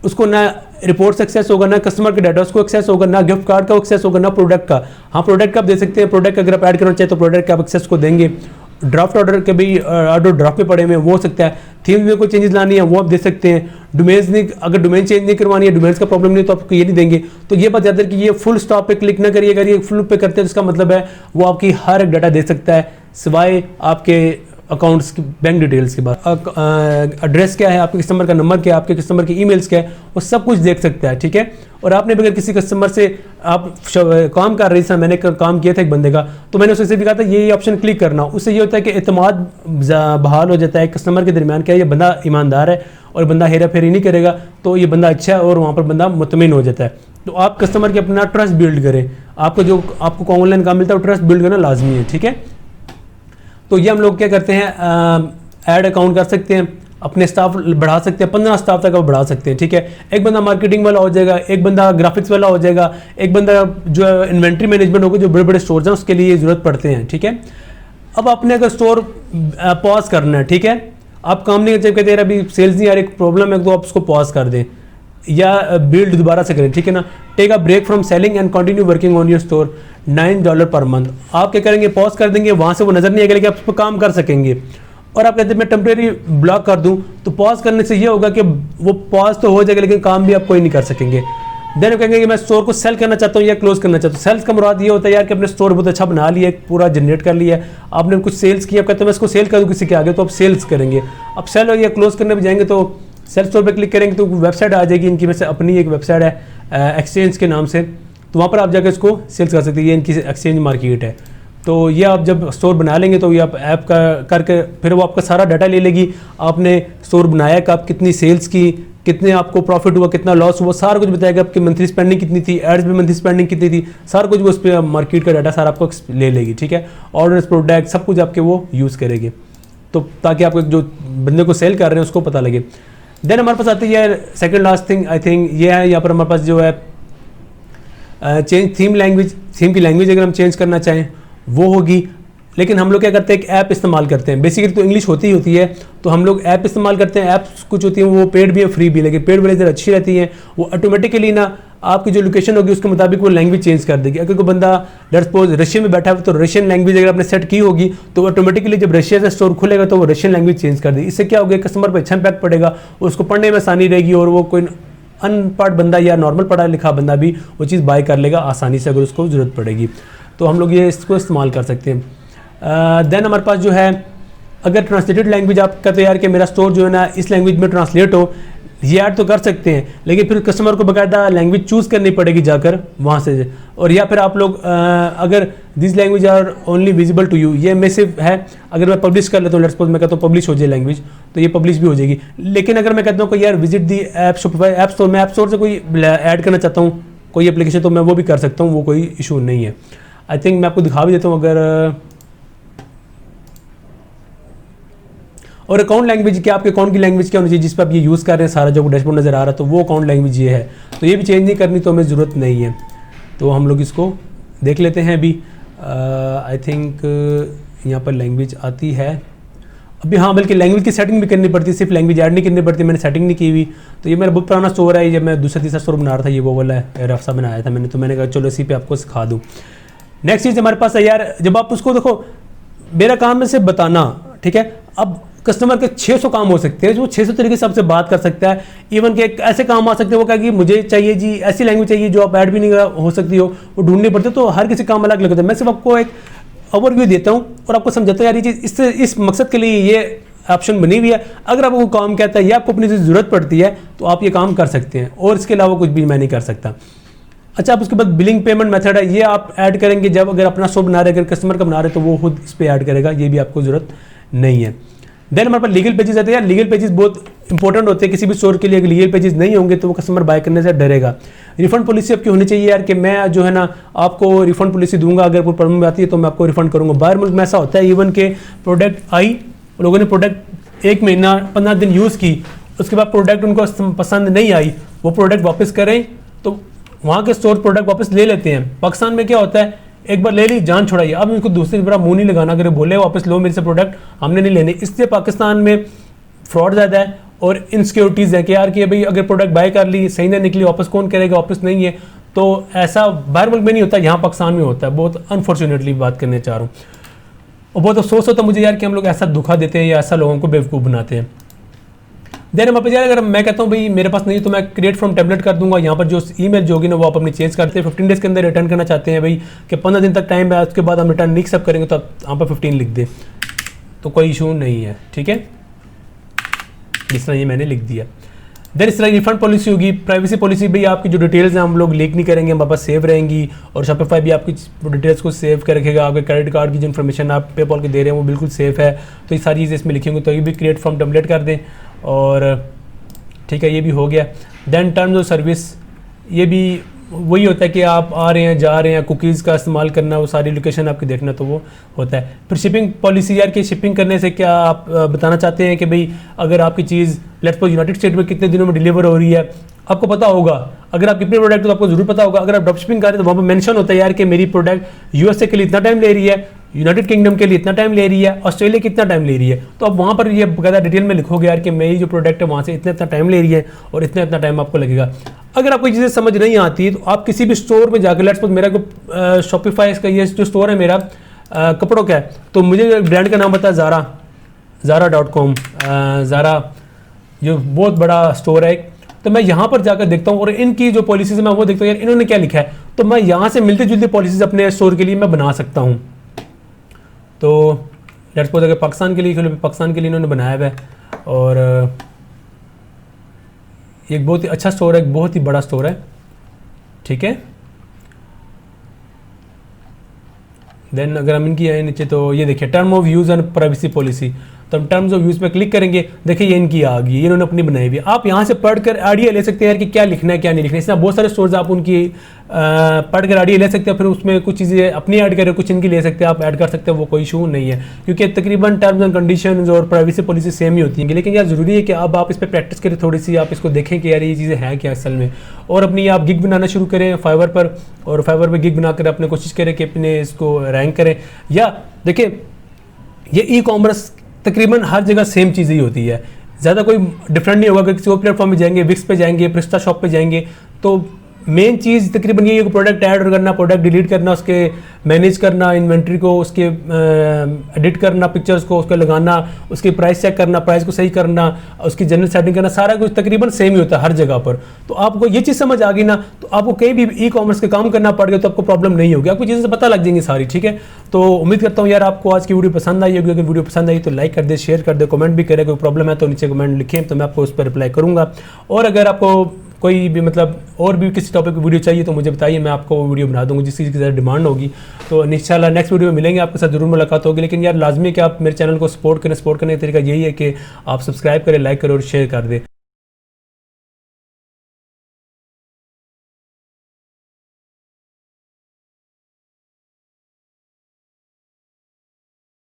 उसको ना रिपोर्ट्स एक्सेस होगा, ना कस्टमर के डाटा उसको एक्सेस होगा, ना गिफ्ट कार्ड का एक्सेस होगा, ना प्रोडक्ट का। हाँ प्रोडक्ट का आप दे सकते हैं, प्रोडक्ट अगर आप ऐड करना चाहें तो प्रोडक्ट का आप एक्सेस को देंगे। ड्राफ्ट ऑर्डर के भी ऑर्डर ड्राफ्ट में पड़े हुए वो हो सकता है। थीम में कोई चेंजेस लानी है वो आप दे सकते हैं। डोमेन्स नहीं, अगर डोमेन चेंज नहीं करवानी है, डोमेन्स का प्रॉब्लम नहीं तो आपको ये नहीं देंगे। तो ये बात याद है कि ये फुल स्टॉप पे क्लिक ना करिए, अगर ये फुल पे करते हैं तो इसका मतलब है वो आपकी हर एक डाटा दे सकता है, सिवाय आपके अकाउंट्स की बैंक डिटेल्स के बाद। एड्रेस क्या है, आपके कस्टमर का नंबर क्या है, आपके कस्टमर की ईमेल्स क्या है, वो सब कुछ देख सकता है, ठीक है। और आपने भी अगर किसी कस्टमर से आप काम कर रही थी, मैंने काम किया था एक बंदे का, तो मैंने उससे भी कहा था ये ऑप्शन क्लिक करना। उससे ये होता है कि एतमाद बहाल हो जाता है कस्टमर के दरमियान, क्या ये बंदा ईमानदार है और बंदा हेरा फेरी नहीं करेगा, तो ये बंदा अच्छा है और वहाँ पर बंदा मुतमिन हो जाता है। तो आप कस्टमर के अपना ट्रस्ट बिल्ड करें, आपको ऑनलाइन काम मिलता है वो ट्रस्ट बिल्ड करना लाजमी है, ठीक है। तो ये हम लोग क्या करते हैं, ऐड अकाउंट कर सकते हैं, अपने स्टाफ बढ़ा सकते हैं, 15 स्टाफ तक आप बढ़ा सकते हैं, ठीक है। एक बंदा मार्केटिंग वाला हो जाएगा, एक बंदा ग्राफिक्स वाला हो जाएगा, एक बंदा जो है इन्वेंट्री मैनेजमेंट होगा, जो बड़े बड़े स्टोर्स हैं उसके लिए ज़रूरत पड़ते हैं, ठीक है। अब आपने अगर स्टोर पॉज करना है, ठीक है, आप काम नहीं करते, कहते हैं अभी सेल्स नहीं आ रही, प्रॉब्लम है, तो आप उसको पॉज कर दें या बिल्ड दोबारा से करें, ठीक है ना। Take a break from selling and continue working on your store, $9 per month. आप क्या करेंगे, पॉज कर देंगे, वहाँ से वो नज़र नहीं आएगा लेकिन आप उस पर काम कर सकेंगे। और आप कहते हैं मैं टेम्प्रेरी ब्लॉक कर दूँ, तो पॉज करने से ये होगा कि वो पॉज तो हो जाएगा लेकिन काम भी आप कोई नहीं कर सकेंगे। देन कहेंगे कि मैं स्टोर को सेल करना चाहता हूँ या क्लोज करना चाहता हूँ। सेल्स का मुराद ये होता है यार कि अपने स्टोर बहुत अच्छा बना लिया, पूरा जनरेट कर लिया, आपने कुछ सेल्स किया, कहते हैं मैं इसको सेल कर दूँ किसी के आगे, तो आप सेल्स करेंगे। अब सेल या क्लोज करने पर जाएंगे तो सेल स्टोर पे क्लिक करेंगे तो वेबसाइट आ जाएगी इनकी, में से अपनी एक वेबसाइट है एक्सचेंज के नाम से, तो वहाँ पर आप जाकर इसको सेल्स कर सकते हैं। ये इनकी एक्सचेंज मार्केट है। तो ये आप जब स्टोर बना लेंगे तो ये आप ऐप का करके फिर वो आपका सारा डाटा ले लेगी, आपने स्टोर बनाया कि आप कितनी सेल्स की, कितने आपको प्रॉफिट हुआ, कितना लॉस हुआ, सारा कुछ बताएगा। आपकी मंथली स्पेंडिंग कितनी थी, एड्स में मंथली स्पेंडिंग कितनी थी, सारा कुछ वो उस पर मार्केट का डाटा सारा आपको ले लेगी, ठीक है। ऑर्डर्स, प्रोडक्ट, सब कुछ आपके वो यूज़ करेगी, तो ताकि आपको जो बंदे को सेल कर रहे हैं उसको पता लगे। देन हमारे पास आती है second last thing, I think ये है, यहाँ पर हमारे पास जो है चेंज थीम लैंग्वेज। थीम की लैंग्वेज अगर हम चेंज करना चाहें वो होगी, लेकिन हम लोग क्या करते हैं, एक ऐप इस्तेमाल करते हैं। बेसिकली तो इंग्लिश होती ही होती है, तो हम लोग ऐप इस्तेमाल करते हैं। ऐप्स कुछ होती हैं वो पेड भी है, फ्री भी, लेकिन पेड वाली ज़रा अच्छी रहती हैं, वो ऑटोमेटिकली ना आपकी जो लोकेशन होगी उसके मुताबिक वो लैंग्वेज चेंज कर देगी। अगर कोई बंदा लेट्स सपोज रशियन में बैठा है तो रशियन लैंग्वेज अगर आपने सेट की होगी तो ऑटोमेटिकली जब रशिया से स्टोर खुलेगा तो वो रशियन लैंग्वेज चेंज कर देगी। इससे क्या होगा, कस्टमर पर अच्छा इंपैक्ट पड़ेगा, उसको पढ़ने में आसानी रहेगी और वो कोई अनपढ़ बंदा या नॉर्मल पढ़ा लिखा बंदा भी वो चीज़ बाय कर लेगा आसानी से अगर उसको ज़रूरत पड़ेगी। तो हम लोग ये इसको इस्तेमाल कर सकते हैं। देन हमारे पास जो है अगर ट्रांसलेटेड लैंग्वेज आप कहते हैं यार कि मेरा स्टोर जो है ना इस लैंग्वेज में ट्रांसलेट हो, ये ऐड तो कर सकते हैं, लेकिन फिर कस्टमर को बाकायदा लैंग्वेज चूज़ करनी पड़ेगी जाकर वहाँ से। और या फिर आप लोग अगर this language are only visible to you, ये मैसेज है, अगर मैं पब्लिश कर लेता हूँ, लेट्स सपोज मैं कहता हूँ पब्लिश हो जाए लैंग्वेज, तो ये पब्लिश भी हो जाएगी। लेकिन अगर मैं कहता हूँ कि यार विजिट दी ऐप शॉपिफाई ऐप स्टोर, मैं ऐप स्टोर से कोई ऐड करना चाहता हूँ कोई एप्लीकेशन, तो मैं वो भी कर सकता हूँ, वो कोई इशू नहीं है। आई थिंक मैं आपको दिखा भी देता हूँ अगर। और अकाउंट लैंग्वेज क्या, आपके अकाउंट की लैंग्वेज क्या होनी चाहिए जिस पर आप ये यूज़ कर रहे हैं, सारा जो डैशबोर्ड नज़र आ रहा है, तो वो अकाउंट लैंग्वेज ये है, तो ये भी चेंज नहीं करनी, तो हमें ज़रूरत नहीं है। तो हम लोग इसको देख लेते हैं अभी। आई थिंक यहाँ पर लैंग्वेज आती है अभी, हाँ, बल्कि लैंग्वेज की सेटिंग भी करनी पड़ती है, सिर्फ लैंग्वेज ऐड नहीं करनी पड़ती, मैंने सेटिंग नहीं की हुई। तो ये मेरा बहुत पुराना स्टोर है, जब मैं दूसरा तीसरा स्टोर बना रहा था, ये वो वाला है रफ्सा बनाया था मैंने, तो मैंने कहा चलो इसी पे आपको सिखा दूँ। नेक्स्ट चीज़ हमारे पास है यार, जब आप उसको देखो, मेरा काम है सिर्फ बताना, ठीक है। अब कस्टमर के 600 काम हो सकते हैं, जो 600 तरीके से आपसे बात कर सकता है। इवन के ऐसे काम आ सकते हैं, वो कहा कि मुझे चाहिए जी ऐसी लैंग्वेज चाहिए जो आप ऐड भी नहीं हो सकती हो, वो ढूंढनी पड़ती है। तो हर किसी काम अलग अलग होता है। मैं सिर्फ आपको एक ओवरव्यू देता हूँ और आपको समझाता हूँ यार ये चीज़ इससे इस मकसद के लिए ये ऑप्शन बनी हुई है। अगर आपको काम कहता है या आपको अपनी ज़रूरत पड़ती है तो आप ये काम कर सकते हैं, और इसके अलावा कुछ भी मैं नहीं कर सकता। अच्छा, अब उसके बाद बिलिंग पेमेंट मेथड है, ये आप ऐड करेंगे जब अगर अपना शॉप बना रहे, अगर कस्टमर का बना रहे तो वो खुद इस पर ऐड करेगा, ये भी आपको ज़रूरत नहीं है। देन हमारे पास लीगल पेजेस आते हैं यार, लीगल पेजेस बहुत इंपॉर्टेंट होते हैं किसी भी स्टोर के लिए। अगर लीगल पेजेस नहीं होंगे तो वो कस्टमर बाय करने से डरेगा। रिफंड पॉलिसी आपकी होनी चाहिए यार कि मैं जो है ना आपको रिफंड पॉलिसी दूंगा, अगर कोई प्रॉब्लम आती है तो मैं आपको रिफंड करूंगा। बाहर मुल्क में ऐसा होता है इवन के प्रोडक्ट आई, लोगों ने प्रोडक्ट 1 महीना 15 दिन यूज़ की, उसके बाद प्रोडक्ट उनको पसंद नहीं आई, वो प्रोडक्ट वापस करें तो वहाँ के स्टोर प्रोडक्ट वापस ले लेते हैं। पाकिस्तान में क्या होता है, एक बार ले ली जान छुड़ाई, अब उनको दूसरी बार मुंह नहीं लगाना, अगर बोले वापस लो मेरे से प्रोडक्ट, हमने नहीं लेने। इसलिए पाकिस्तान में फ्रॉड ज़्यादा है और इनसिक्योरिटीज़ है कि यार कि भाई अगर प्रोडक्ट बाय कर ली सही नहीं निकली, वापस कौन करेगा, वापस नहीं है। तो ऐसा बाहर मुल्क में नहीं होता, यहाँ पाकिस्तान में होता है। बहुत अनफॉर्चुनेटली बात करने चाह रहा हूँ, और बहुत अफसोस होता है मुझे यार कि हम लोग ऐसा धोखा देते हैं या ऐसा लोगों को बेवकूफ़ बनाते हैं। देन हम यार अगर मैं कहता हूँ भाई मेरे पास नहीं है तो मैं क्रिएट फ्रॉम टेम्पलेट कर दूंगा। यहाँ पर जो ईमेल जो होगी ना वो आप अपनी चेंज करते हैं। 15 डेज़ के अंदर रिटर्न करना चाहते हैं भाई कि 15 दिन तक टाइम है, उसके बाद हम रिटर्न नहीं सब करेंगे, तो आप यहाँ पर 15 लिख दें तो कोई इशू नहीं है, ठीक है। जिस तरह ये मैंने लिख दिया। देन इस तरह रिफंड पॉलिसी होगी। प्राइवेसी पॉलिसी भाई आपकी जो डिटेल्स हैं हम लोग लीक नहीं करेंगे, हमारे पास सेव रहेंगी, और शॉपिफाई भी आपकी डिटेल्स को सेव कर रखेगा। आपके क्रेडिट कार्ड की जो इन्फॉर्मेशन आप पेपॉल के दे रहे हैं वो बिल्कुल सेफ है, तो ये सारी चीज़ें इसमें लिखी होंगी। तो ये भी क्रिएट फ्रॉम टेम्पलेट कर दें, और ठीक है ये भी हो गया। देन टर्म्स ऑफ सर्विस, ये भी वही होता है कि आप आ रहे हैं जा रहे हैं, कुकीज़ का इस्तेमाल करना, वो सारी लोकेशन आपकी देखना, तो वो होता है। फिर शिपिंग पॉलिसी यार कि शिपिंग करने से क्या आप बताना चाहते हैं कि भाई अगर आपकी चीज़ लेट्स सपोज यूनाइटेड स्टेट में कितने दिनों में डिलीवर हो रही है, आपको पता होगा। अगर आप कितने प्रोडक्ट तो आपको जरूर पता होगा। अगर आप ड्रॉप शिपिंग कर रहे हैं तो वहाँ पर मेंशन होता है यार कि मेरी प्रोडक्ट यूएसए के लिए इतना टाइम ले रही है, यूनाइटेड किंगडम के लिए इतना टाइम ले रही है, ऑस्ट्रेलिया कितना टाइम ले रही है। तो आप वहाँ पर ये बकायदा डिटेल में लिखोगे यार कि मेरी जो प्रोडक्ट है वहाँ से इतना इतना टाइम ले रही है और इतना इतना टाइम आपको लगेगा। अगर आपको चीज़ें समझ नहीं आती तो आप किसी भी स्टोर में जाकर, लेट्स सपोज मेरा को शॉपिफाई का ये जो स्टोर है मेरा कपड़ों का है, तो मुझे ब्रांड का नाम पता है ज़ारा.com, ज़ारा जो बहुत बड़ा स्टोर है। तो मैं यहाँ पर जाकर देखता हूँ और इनकी जो पॉलिसीज़ मैं वो देखता हूँ यार इन्होंने क्या लिखा है, तो मैं यहाँ से मिलती जुलती पॉलिसीज़ अपने स्टोर के लिए मैं बना सकता हूँ। तो लेट्स सपोज अगर पाकिस्तान के लिए, पाकिस्तान के लिए इन्होंने बनाया हुआ है, और एक बहुत ही अच्छा स्टोर है, बहुत ही बड़ा स्टोर है, ठीक है। देन अगर हम इनकी आए नीचे तो ये देखिए term of use and privacy policy, तो हम टर्म्स ऑफ यूज़ पे क्लिक करेंगे, देखिए ये इनकी आ गई, इन्होंने अपनी बनाई हुई है। आप यहाँ से पढ़कर आइडिया ले सकते हैं यार कि क्या लिखना है क्या नहीं लिखना है। इसमें बहुत सारे स्टोर्स आप उनकी पढ़कर आइडिया ले सकते हैं, फिर उसमें कुछ चीज़ें अपनी ऐड करें, कुछ इनकी ले सकते हैं, आप ऐड कर सकते हैं, वो कोई इशू नहीं है, क्योंकि तकरीबन टर्म्स एंड कंडीशंस और प्राइवेसी पॉलिसी सेम ही होती हैं। लेकिन यार ज़रूरी है कि अब आप इस पर प्रैक्टिस करें थोड़ी सी, आप इसको देखें कि यार ये चीज़ें हैं क्या असल में, और अपनी आप गिग बनाना शुरू करें फाइवर पर, और फाइवर पर गिग बनाकर अपने कोशिश करें कि अपने इसको रैंक करें। या देखिए ये ई कॉमर्स तकरीबन हर जगह सेम चीज़ ही होती है, ज़्यादा कोई डिफरेंट नहीं होगा। अगर किसी और प्लेटफॉर्म में जाएंगे, विक्स पे जाएंगे, प्रिस्टा शॉप पे जाएंगे, तो मेन चीज़ तकरीबन यही है कि प्रोडक्ट ऐड करना, प्रोडक्ट डिलीट करना, उसके मैनेज करना, इन्वेंट्री को उसके एडिट करना, पिक्चर्स को उसको लगाना, उसकी प्राइस चेक करना, प्राइस को सही करना, उसकी जनरल सेटिंग करना, सारा कुछ तकरीबन सेम ही होता है हर जगह पर। तो आपको ये चीज़ समझ आ गई ना, तो आपको कहीं भी ई कॉमर्स के काम करना पड़ गया तो आपको प्रॉब्लम नहीं होगी, आपको चीज़ें से पता लग जाएंगी सारी। ठीक है, तो उम्मीद करता हूँ यार आपको आज की वीडियो पसंद आई होगी। अगर वीडियो पसंद आई तो लाइक कर दे, शेयर कर दे, कमेंट भी करें। कोई प्रॉब्लम है तो नीचे कमेंट लिखें तो मैं आपको उस पर रिप्लाई करूँगा। और अगर आपको कोई भी मतलब और भी किसी टॉपिक की वीडियो चाहिए तो मुझे बताइए, मैं आपको वो वीडियो बना दूंगा जिस चीज़ की ज़्यादा डिमांड होगी। तो इंशाल्लाह नेक्स्ट वीडियो में मिलेंगे, आपके साथ ज़रूर मुलाकात होगी। लेकिन यार लाजमी कि आप मेरे चैनल को सपोर्ट करें। सपोर्ट करने का तरीका यही है कि आप सब्सक्राइब करें, लाइक करें और शेयर कर दें।